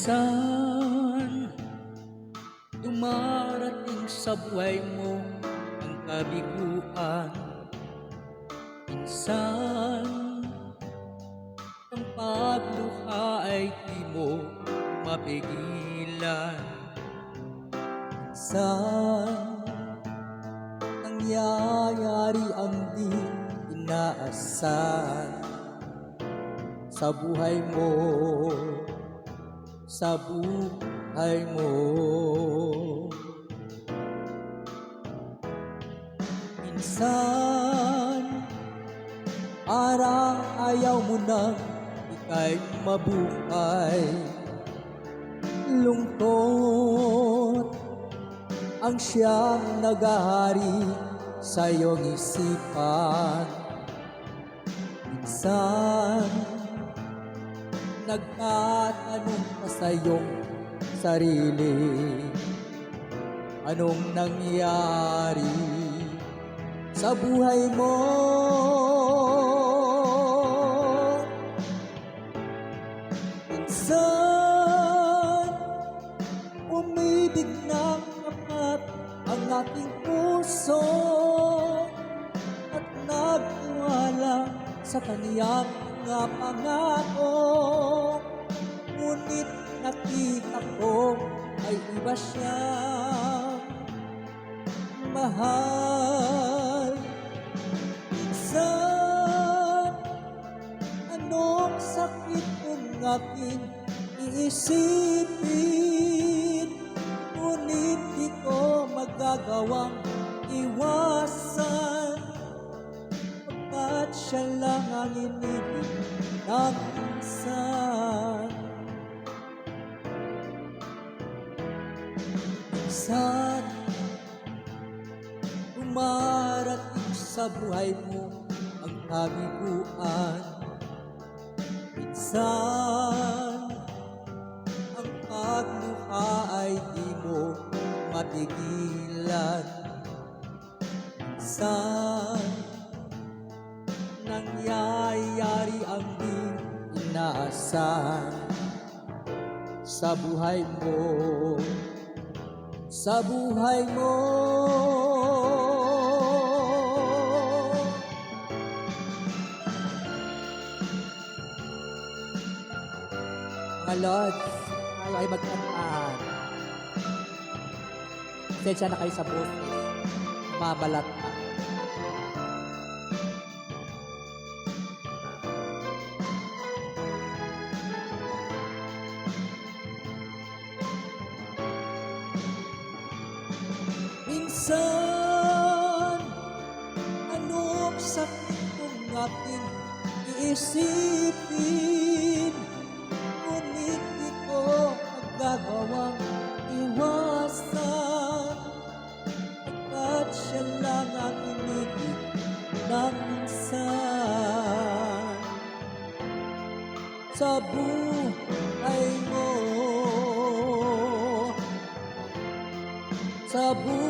Minsan, dumarating sa buhay mo ang kabiguan. Minsan, ang pagluha ay di mo mapigilan. Minsan, nangyayari ang di inaasahan sa buhay mo, sa buhay mo. Minsan, parang ayaw mo nang ika'y mabuhay. Lungkot ang siyang nagahari sa iyong isipan. Minsan, nagtatanong ka sa iyong sarili, anong nangyari sa buhay mo? Minsan, umibig ng tapat ang ating puso at nagtiwala sa kaniyang mga pangako. Ngunit nakita ko ay iba siyang mahal. Minsan, anong sakit kung aking iisipin, ngunit di ko magagawang iwasan, pagkat siya lang ang inibig ng minsan. Minsan, dumarating sa buhay mo ang kabiguan. Minsan, ang pagluha ay di mo matigilan. Minsan, nangyayari ang di inaasahan sa buhay mo, sa buhay mo. Mga Lods, tayo ay magkantaan. Pasensya na kayo sa boses, mabalat na. Minsan, anong sakit kung ating iisipin, ngunit di ko magagawang iwasan, pagkat siya lang ang inibig ng minsan. Sa buhay mo, sa buhay